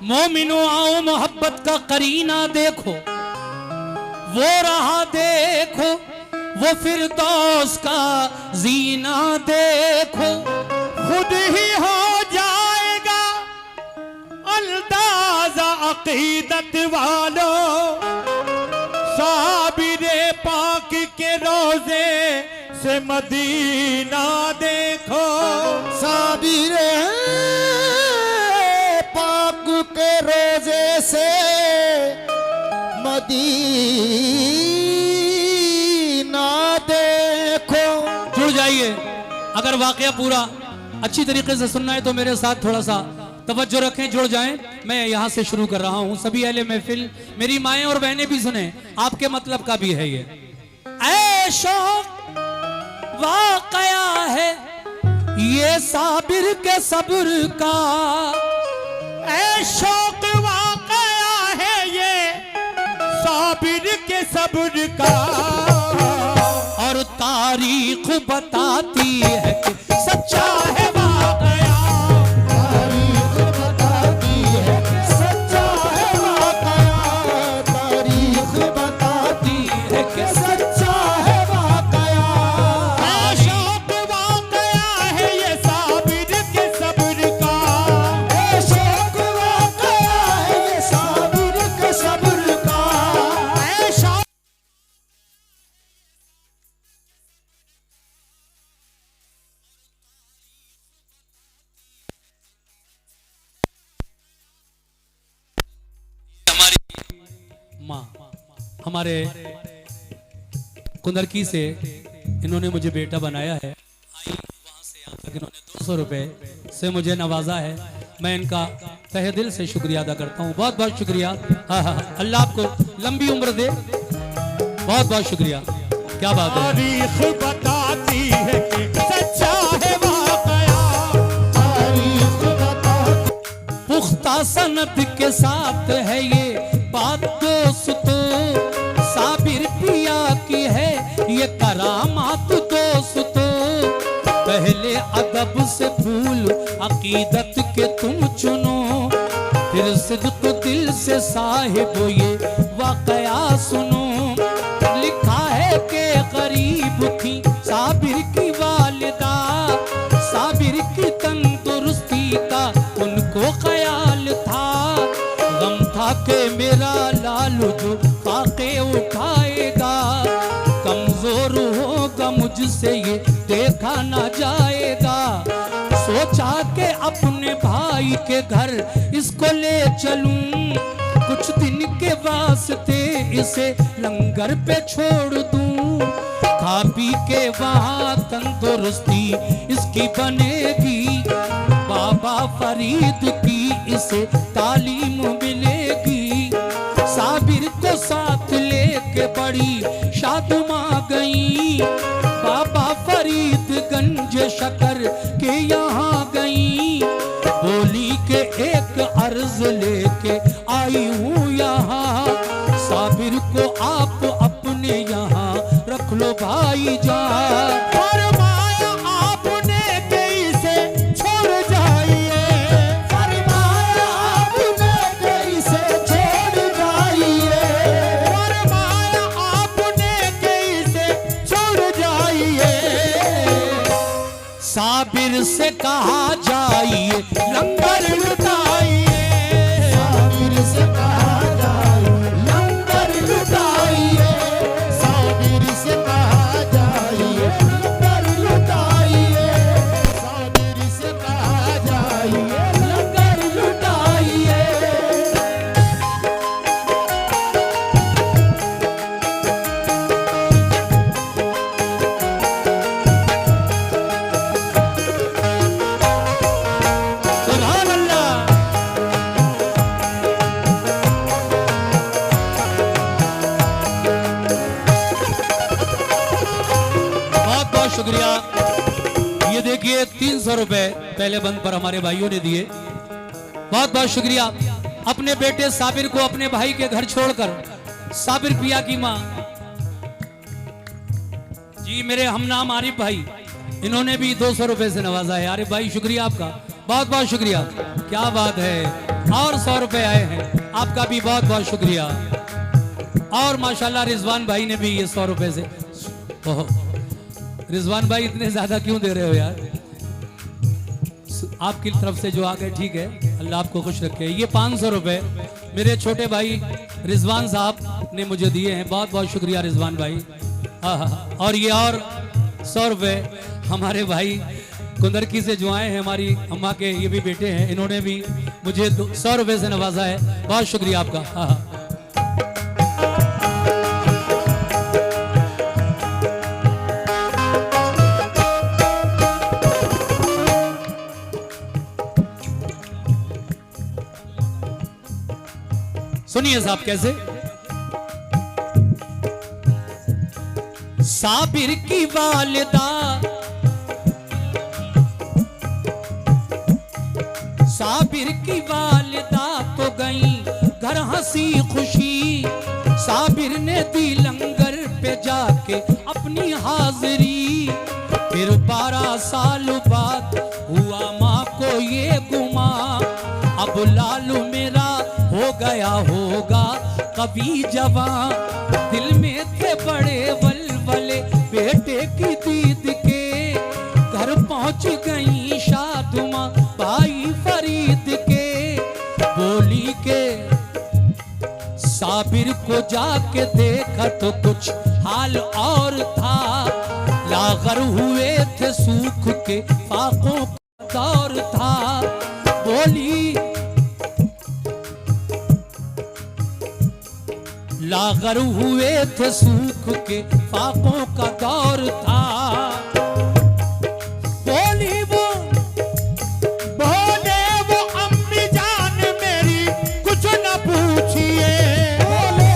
मोमिनो आओ मोहब्बत का करीना देखो, वो रहा देखो, वो फिरदौस का जीना देखो। खुद ही हो जाएगा अंदाजा अकीदत वालों, साबिरे पाक के रोजे से मदीना देखो। साबिरे पाक के रोजे से मदीना देखो। जुड़ जाइए। अगर वाकया पूरा अच्छी तरीके से सुनना है तो मेरे साथ थोड़ा सा तवज्जो रखें, जुड़ जाएं। मैं यहां से शुरू कर रहा हूं। सभी अहले महफिल, मेरी माएं और बहनें भी सुने, आपके मतलब का भी है ये। ऐ शौक वाकया है ये साबिर के सब्र का, ऐ शौक वाकया है ये साबिर के सब्र का। और तारीख बताती है कि सच्चा है वाकया, तारीख बताती है सच्चा है वाकया, तारीख बताती है कि सच्चा है वाकया। ऐ शौक वाकया है ये साबिर के सब्र का। ऐ शौक वाकया है ये साबिर के सब्र का। ऐ शौक माँ हमारे कुंदरकी से इन्होंने मुझे बेटा बनाया है। आई वहां से यहाँ तक इन्होंने 200 रुपए से मुझे नवाजा है। मैं इनका तहे दिल से शुक्रिया अदा करता हूँ। बहुत बहुत शुक्रिया। हाँ हाँ, अल्लाह आपको लंबी उम्र दे। बहुत बहुत शुक्रिया। क्या बात है। तारीख बताती है कि सच्चा है वाकया। तारीख बताती पुख्ता सनद के साथ है ये बात दोस्तों, साबिर पिया की है ये करामात दोस्तों। पहले अदब से फूल अकीदत के तुम चुनो, फिर सिद्क दिल से साहिब ये वाकया सुनो। लिखा है कि गरीब थी साबिर की वालिदा, साबिर की तंदुरुस्ती का उनको ख्याल था। गम था कि मेरा लालू जो फाके उठाएगा, कमजोर होगा मुझसे ये देखा ना जाएगा। सोचा कि अपने भाई के घर इसको ले चलूं, कुछ दिन के वास्ते इसे लंगर पे छोड़ दूं। खा पी के वहाँ तंदुरुस्ती इसकी बनेगी, बाबा फरीद की इसे तालीम मिलेगी। साबिर को साथ लेके बड़ी शादुमा गई, बाबा फरीद गंज शकर के यहाँ गई। बोली के एक अर्ज लेके आई हूँ यहाँ, साबिर को आप अपने यहाँ रख लो भाई जान। फरमाया आपने कि इसे छोड़ जाइए। फरमाया आपने कि इसे छोड़ जाइए। फरमाया आपने कि इसे छोड़ जाइए। साबिर से कहा जाइए लंगर लुटाइए, साबिर से कहा जाए लंगर लुटाइए, साबिर से कहा जाए लंगर लुटाइए, साबिर से कहा जाए लंगर लुटाइए। सुभान अल्लाह। बहुत बहुत शुक्रिया। ये देखिए 300 रुपए पहले बंद पर हमारे भाइयों ने दिए। बहुत बहुत शुक्रिया। अपने बेटे साबिर को अपने भाई के घर छोड़कर साबिर पिया की माँ जी मेरे हमनाम आरिफ भाई, इन्होंने भी 200 रुपए से नवाजा है। अरे भाई शुक्रिया आपका, बहुत बहुत शुक्रिया, क्या बात है। और 100 रुपए आए हैं, आपका भी बहुत बहुत शुक्रिया। और माशाल्लाह रिजवान भाई ने भी ये 100 रुपए से, ओहो रिजवान भाई इतने ज्यादा क्यों दे रहे हो यार, आपकी तरफ से जो आ गए ठीक है, अल्लाह आपको खुश रखे। ये 500 रुपए मेरे छोटे भाई रिजवान साहब ने मुझे दिए हैं, बहुत बहुत शुक्रिया रिजवान भाई। हाँ, और ये और 100 रुपए हमारे भाई कुंदरकी से जो आए हैं, हमारी अम्मा के ये भी बेटे हैं, इन्होंने भी मुझे 100 रुपए से नवाजा है, बहुत शुक्रिया आपका। हाँ, सुनिए साहब कैसे। साबिर की वालिदा, साबिर की वालिदा तो गई घर हंसी खुशी, साबिर ने दी लंगर पे जाके अपनी हाजिरी। फिर 12 साल बाद हुआ माँ को ये गुमा, अब लालू मेरा हो गया होगा कभी जवां। दिल में थे बड़े वलवले बेटे की दीद के, घर पहुंच गई शादुमा भाई फरीद के। बोली के साबिर को जाके देखा तो कुछ हाल और था, लागर हुए थे सूख के फाकों का दौर था। बोली लागर हुए थे सूख के फाकों का दौर था। बोली वो बोले वो अम्मी जान मेरी कुछ न पूछिए, बोले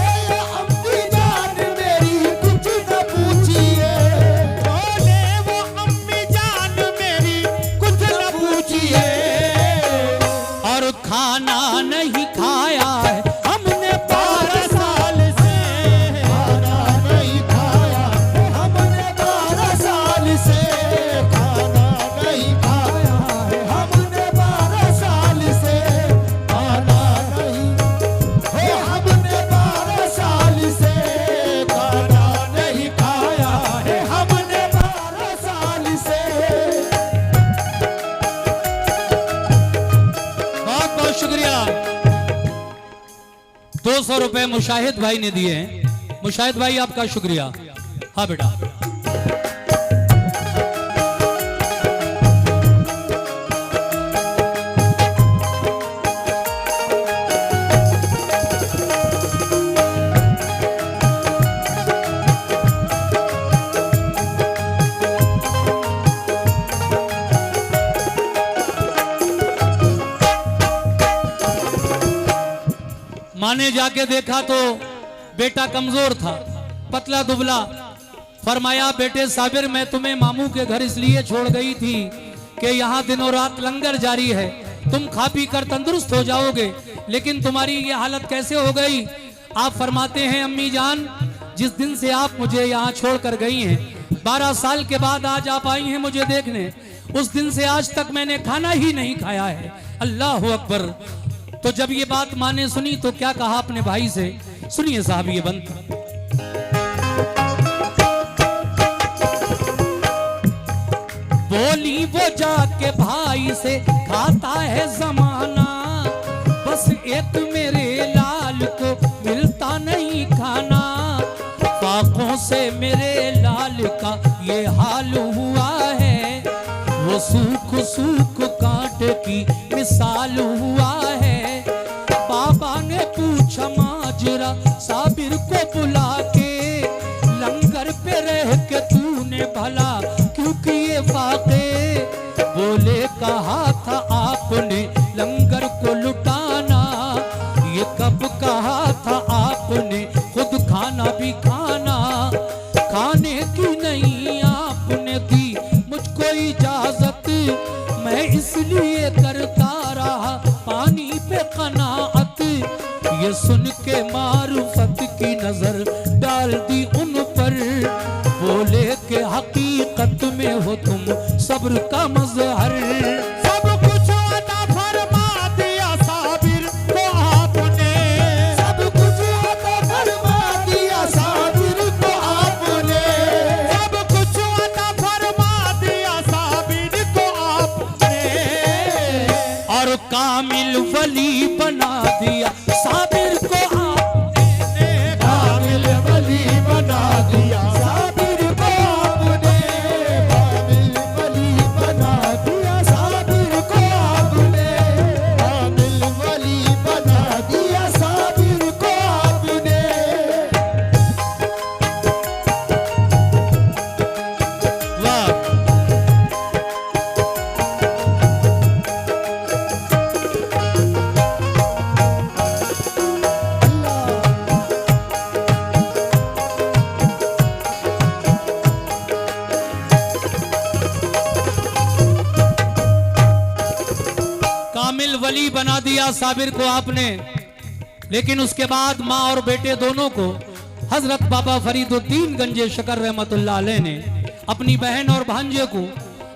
अम्मी जान मेरी कुछ न पूछिए, बोले वो अम्मी जान मेरी कुछ न पूछिए। और खाना नहीं खाया है हमने 12 साल से खाना नहीं खाया है हमने 12 साल से, खाना नहीं खाया है हमने 12 साल से, खाना नहीं है हमने 12 साल से, खाना नहीं खाया है हमने 12 साल से। बहुत बहुत शुक्रिया। 200 रुपए मुशाहिद भाई ने दिए हैं, मुशाहिद भाई आपका शुक्रिया। हाँ बेटा, माँ ने जाके देखा तो बेटा कमजोर था, पतला दुबला। फरमाया बेटे साबिर मैं तुम्हें मामू के घर इसलिए छोड़ गई थी कि यहाँ दिनों रात लंगर जारी है, तुम खा पी कर तंदुरुस्त हो जाओगे, लेकिन तुम्हारी ये हालत कैसे हो गई। आप फरमाते हैं अम्मी जान जिस दिन से आप मुझे यहाँ छोड़ कर गई हैं, 12 साल के बाद आज आप आई हैं मुझे देखने, उस दिन से आज तक मैंने खाना ही नहीं खाया है। अल्लाह अकबर। तो जब ये बात माँ ने सुनी तो क्या कहा अपने भाई से, सुनिए साहब ये बंद। बोली वो जाके भाई से खाता है जमाना, बस एक मेरे लाल को मिलता नहीं खाना। फाकों से मेरे लाल का ये हाल हुआ है, वो सूख सूख कांटे की मिसाल हुआ है। बाबा ने पूछा माजरा साबिर को बुला के, लंगर पे रह के तूने भला क्यों किए वाक़े। बोले कहा था आपने लंगर को लुटाना, ये कब कहा था आपने खुद खाना भी खाना। खाने की नहीं आपने दी मुझको इजाजत, मैं इसलिए करता रहा पानी पे कनाअत। ये सुन के मारुफत की नजर डाल दी उन पर, बोले के हकीकत में हो तुम सब्र का मजहर। सब कुछ बना दिया साबिर को आपने, लेकिन उसके बाद माँ और बेटे दोनों को हजरत बाबा फरीदुद्दीन गंजे शकर रहमतुल्लाह अलैह ने अपनी बहन और भांजे को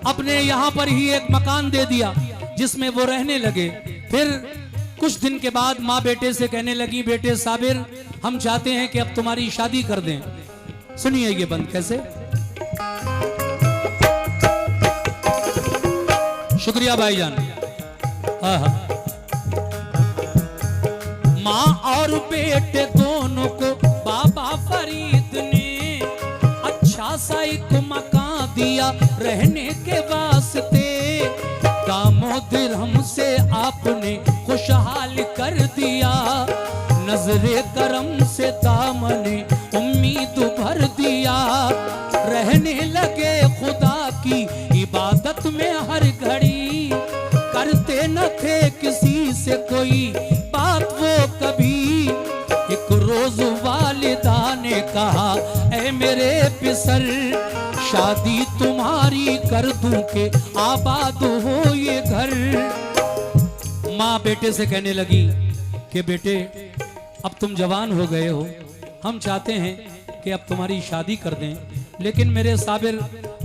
अपने यहाँ पर ही एक मकान दे दिया जिसमें वो रहने लगे। फिर कुछ दिन के बाद माँ बेटे से कहने लगी, बेटे साबिर, हम चाहते हैं कि अब तुम्हारी शादी कर दें। सुनिए ये बंद कैसे। शुक्रिया भाईजान। माँ और बेटे दोनों को बाबा फरीद ने अच्छा सा एक मकान दिया रहने के वास्ते। दामो दिरहम से आपने खुशहाल कर दिया, नजरे करम से दामने उम्मीद भर दिया। रहने लगे खुदा की इबादत में हर घड़ी, करते न थे किसी से कोई बात वो कभी। एक रोज वालिदा ने कहा, ऐ मेरे पिसर, शादी तुम्हारी कर दूं के आबाद हो ये घर। माँ बेटे से कहने लगी कि बेटे अब तुम जवान हो गए हो, हम चाहते हैं कि अब तुम्हारी शादी कर दें, लेकिन मेरे साबिर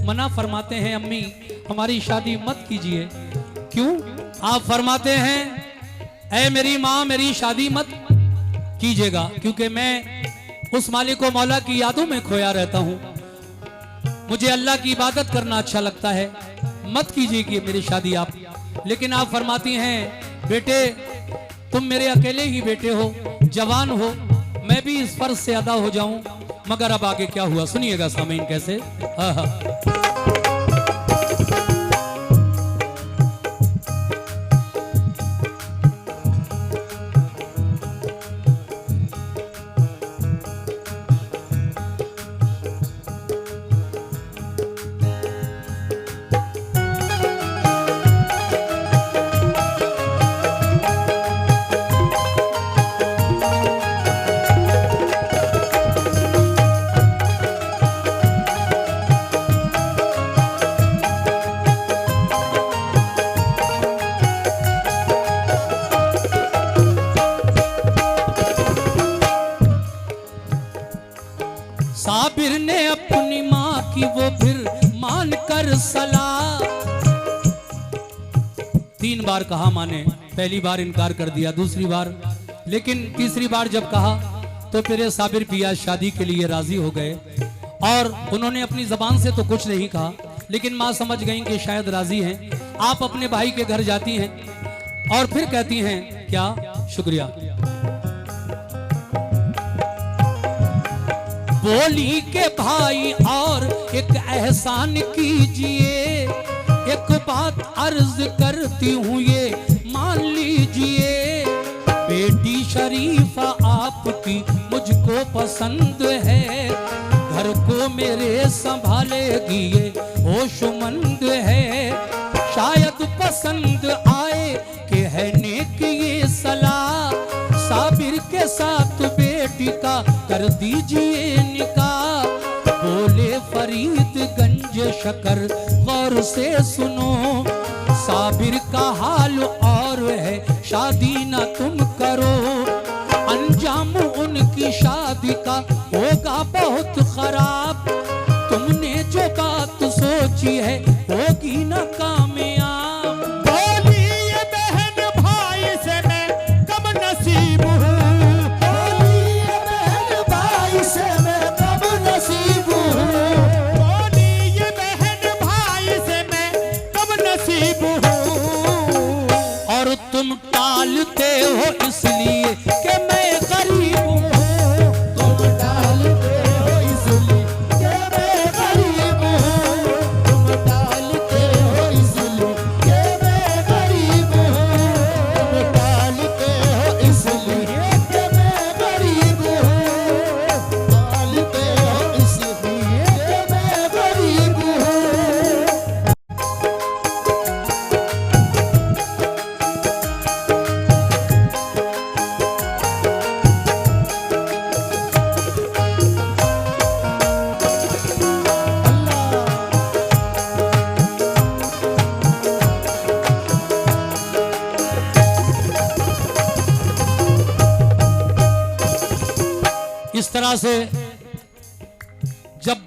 मना फरमाते हैं, अम्मी हमारी शादी मत कीजिए। क्यों? आप फरमाते हैं, ऐ मेरी माँ मेरी शादी मत कीजिएगा, क्योंकि मैं उस मालिक व मौला की यादों में खोया रहता हूँ, मुझे अल्लाह की इबादत करना अच्छा लगता है, मत कीजिए कि मेरी शादी आप। लेकिन आप फरमाती हैं, बेटे तुम मेरे अकेले ही बेटे हो, जवान हो, मैं भी इस फर्ज से अदा हो जाऊं। मगर अब आगे क्या हुआ सुनिएगा सामीन कैसे। साबिर ने अपनी माँ की वो फिर मान कर सलाह, 3 बार कहा माने, पहली बार इनकार कर दिया, दूसरी बार, लेकिन तीसरी बार जब कहा तो फिर साबिर पिया शादी के लिए राजी हो गए। और उन्होंने अपनी जबान से तो कुछ नहीं कहा, लेकिन माँ समझ गई कि शायद राजी हैं। आप अपने भाई के घर जाती हैं और फिर कहती हैं क्या? शुक्रिया। बोली के भाई और एक एहसान कीजिए, एक बात अर्ज करती हूँ ये मान लीजिए। बेटी शरीफा आपकी मुझको पसंद है, घर को मेरे संभालेगी ये होशमंद है। शायद पसंद आए कि है नेक ये सलाह, साबिर के साथ बेटी का कर दीजिए निकाह। बोले फरीदगंज शकर गौर से सुनो, साबिर का हाल और है शादी ना तुम करो। अंजाम उनकी शादी का होगा बहुत खराब, तुमने जो बात सोची है होगी ना कामयाब। बोली ये बहन भाई से मैं कम नसीब हूँ, बोली ये बहन भाई से मैं कब नसीब हूँ। बोली ये बहन भाई से मैं कब नसीब हूँ। और तुम टालते हो इसलिए कि मैं गरीब हूँ। तुम डालते हो इसलिए कि मैं गरीब हूँ। तुम डालते हो इसलिए कि मैं गरीब हूँ। तुम डालते हो इसलिए कि मैं गरीब हूँ। डालते हो इसलिए कि मैं गरीब हूँ। इस तरह से जब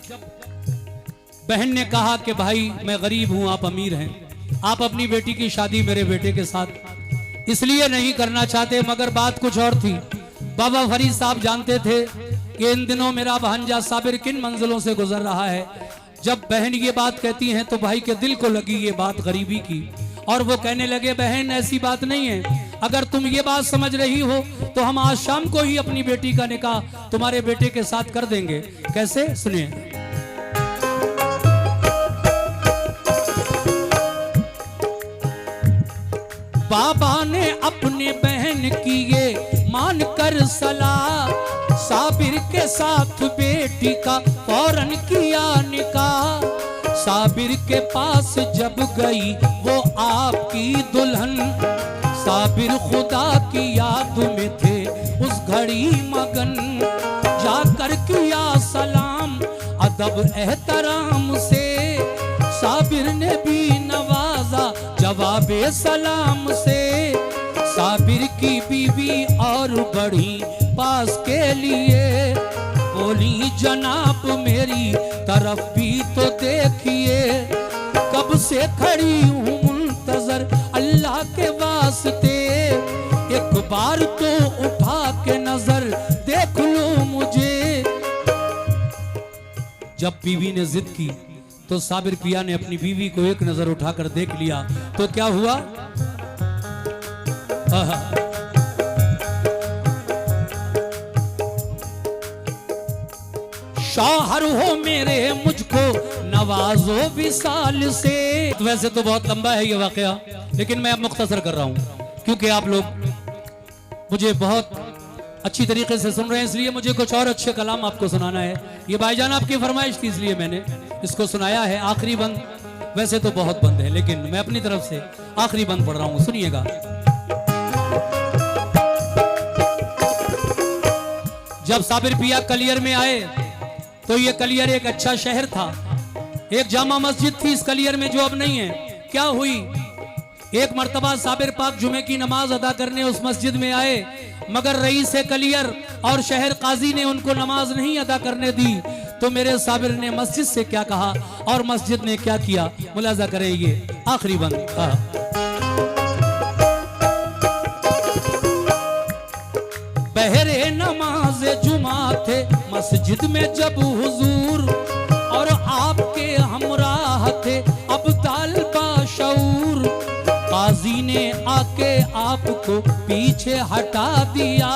बहन ने कहा कि भाई मैं गरीब हूं, आप अमीर हैं, आप अपनी बेटी की शादी मेरे बेटे के साथ इसलिए नहीं करना चाहते, मगर बात कुछ और थी। बाबा फरीद साहब जानते थे कि इन दिनों मेरा भांजा साबिर किन मंजिलों से गुजर रहा है। जब बहन ये बात कहती हैं तो भाई के दिल को लगी ये बात गरीबी की, और वो कहने लगे बहन ऐसी बात नहीं है, अगर तुम ये बात समझ रही हो तो हम आज शाम को ही अपनी बेटी का निकाह तुम्हारे बेटे के साथ कर देंगे। कैसे, सुनिए। बाबा ने अपने बहन की ये मान कर सलाह, साबिर के साथ बेटी का फौरन किया निकाह। साबिर के पास जब गई वो आपकी दुल्हन, साबिर खुदा की याद में थे उस घड़ी मगन। जाकर किया सलाम अदब एहतराम से, साबिर ने भी नवाजा जवाबे सलाम से। साबिर की बीवी और बढ़ी पास के लिए, बोली जनाब मेरी तरफ भी तो देखिए। कब से खड़ी हूँ मुंतजर अल्लाह के वास्ते, एक बार तो उठा के नजर देख लो मुझे। जब बीवी ने जिद की तो साबिर पिया ने अपनी बीवी को एक नजर उठाकर देख लिया तो क्या हुआ। शौहर हो मेरे मुझको नवाजो विसाल से। तो वैसे तो बहुत लंबा है ये वाकया, लेकिन मैं अब मुख्तसर कर रहा हूं क्योंकि आप लोग मुझे बहुत अच्छी तरीके से सुन रहे हैं, इसलिए मुझे कुछ और अच्छे कलाम आपको सुनाना है। ये भाईजान आपकी फरमाइश थी इसलिए मैंने इसको सुनाया है। आखिरी बंद, वैसे तो बहुत बंद है लेकिन मैं अपनी तरफ से आखिरी बंद पढ़ रहा हूं, सुनिएगा। जब साबिर पिया कलियर में आए तो ये कलियर एक अच्छा शहर था, एक जामा मस्जिद थी इस कलियर में जो अब नहीं है। क्या हुई, एक मर्तबा साबिर पाक जुमे की नमाज अदा करने उस मस्जिद में आए, मगर रईस कलियर और शहर काजी ने उनको नमाज नहीं अदा करने दी। तो मेरे साबिर ने मस्जिद से क्या कहा और मस्जिद ने क्या किया, मुलाजा करें ये आखिरी बंद। पहरे नमाज जुमा थे मस्जिद में जब हुजूर, और आपके हमराह थे अब्दाल बाशऊर। काजी ने आके आपको पीछे हटा दिया,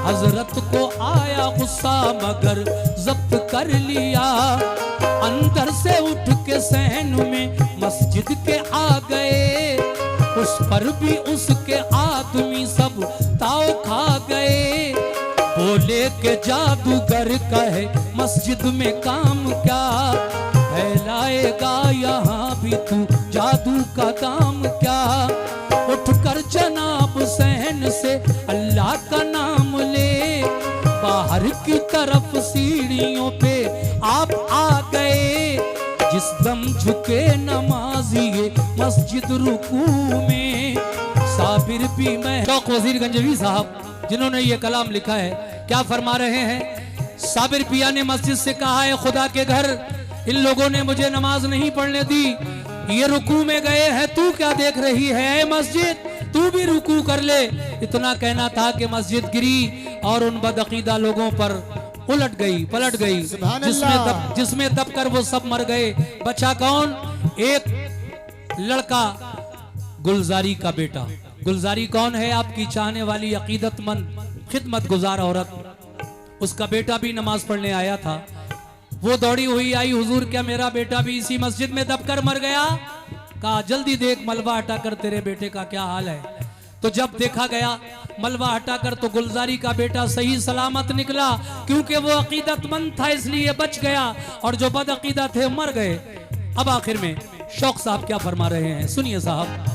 हजरत को आया गुस्सा मगर जब्त कर लिया। अंदर से उठ के सहन में मस्जिद के आ गए, उस पर भी उसके आदमी सब ताव खा गए। बोले के जादूगर का है मस्जिद में काम क्या, फैलाएगा यहाँ भी तू जादू का दाम क्या। उठकर जनाब सहन से अल्लाह का नाम ले, बाहर की तरफ सीढ़ियों पे आप आ गए। जिस दम झुके नमाजी मस्जिद रुकू में, साबिर भी मैं। शौक वजीर गंजवी साहब जिन्होंने ये कलाम लिखा है क्या फरमा रहे हैं। साबिर पिया ने मस्जिद से कहा है खुदा के घर इन लोगों ने मुझे नमाज नहीं पढ़ने दी, ये रुकू में गए हैं, तू क्या देख रही है मस्जिद, तू भी रुकू कर ले। इतना कहना था कि मस्जिद गिरी और उन बदअकीदा लोगों पर उलट गई पलट गई, जिसमें दबकर वो सब मर गए। बचा कौन, एक लड़का गुलजारी का बेटा। गुलजारी कौन है, आपकी चाहने वाली अकीदतमंद खिदमत गुजार औरत, उसका बेटा भी नमाज पढ़ने आया था। वो दौड़ी हुई आई, हुजूर क्या मेरा बेटा भी इसी मस्जिद में दबकर मर गया। कहा जल्दी देख मलबा हटाकर तेरे बेटे का क्या हाल है। तो जब देखा गया मलबा हटाकर तो गुलजारी का बेटा सही सलामत निकला, क्योंकि वो अकीदतमंद था इसलिए बच गया, और जो बदअकीदा थे मर गए। अब आखिर में शौक साहब क्या फरमा रहे हैं, सुनिए साहब।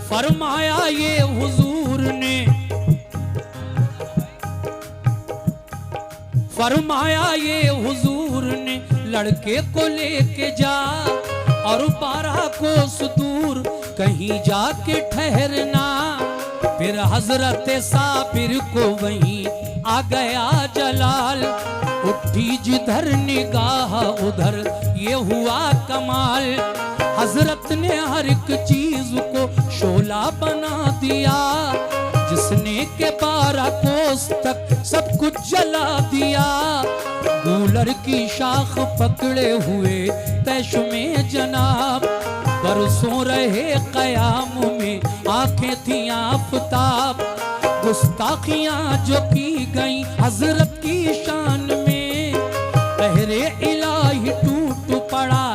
फरमाया ये हुजूर ने, फरमाया ये हुजूर ने लड़के को लेके जा, और 12 कोस दूर कहीं कहीं जाके ठहरना। फिर हजरत साबिर को वहीं आ गया जलाल। उठी जिधर निगाह उधर ये हुआ कमाल। हजरत ने हर एक चीज को शोला बना दिया। जिसने के 12 कोस तक सब कुछ जला दिया। गूलर की शाख पकड़े हुए तैश में जनाब। बरसों रहे कयाम में आंखें थी आफताब। गुस्ताखियां जो की गई हजरत की शान में। पहरे इलाही टूट पड़ा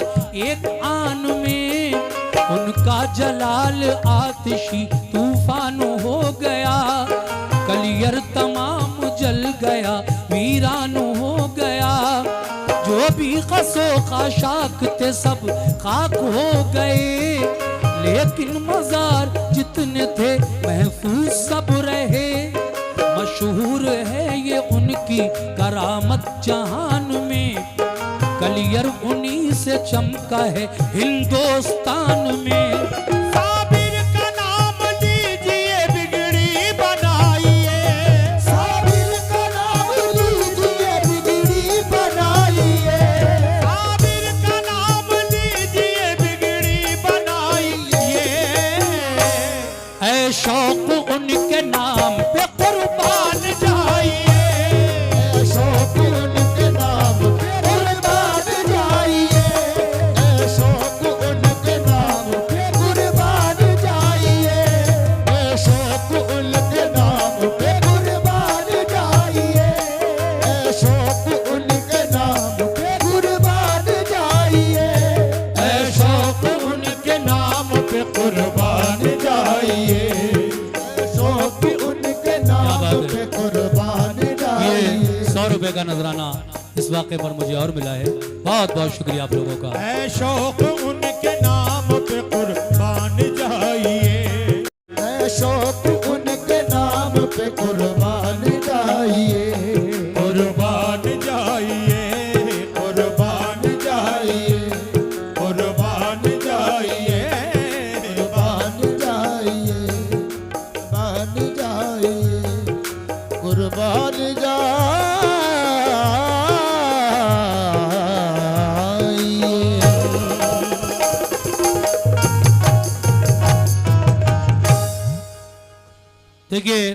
एक आन में। उनका जलाल आतिशी तूफान हो गया। कलियर तमाम जल गया वीरान हो गया। जो भी खसो खाशाक थे सब खाक हो गए। लेकिन मजार जितने थे महफूज सब रहे। मशहूर है ये उनकी करामत जहान में। कलियर उन्हीं से चमका है हिंदुस्तान में। साबिर का नाम लीजिए बिगड़ी बनाइए। साबिर का नाम लीजिए बिगड़ी बनाइए। साबिर का नाम लीजिए बिगड़ी बनाइए। ऐ शौक उनके नाम पे कुर्बान जाइए। शौक उनके नाम पे कुर्बान जाइए। शौक उनके नाम पे कुर्बान जाइए। शौक उनके नाम पे कुर्बान जाइए। शौक उनके नाम पे कुर्बान जाइए। शौक उनके नाम पे कुर्बान जाइए। शौक उनके नाम पे कुर्बान जाइए। ये 100 रुपए का नजराना इस वाक़े पर मुझे और मिला है। बहुत बहुत शुक्रिया आप लोगों का। ऐ शौक उनके नाम पे कुर्बान जाइए। शौक उनके नाम पे कुर्बान जाइए। कुर्बान जाइए। कुर्बान जाइए। कुर्बान जाइए। कुर्बान जाइए। कुर्बान जाइए। कुर्बान जाइए। देखिए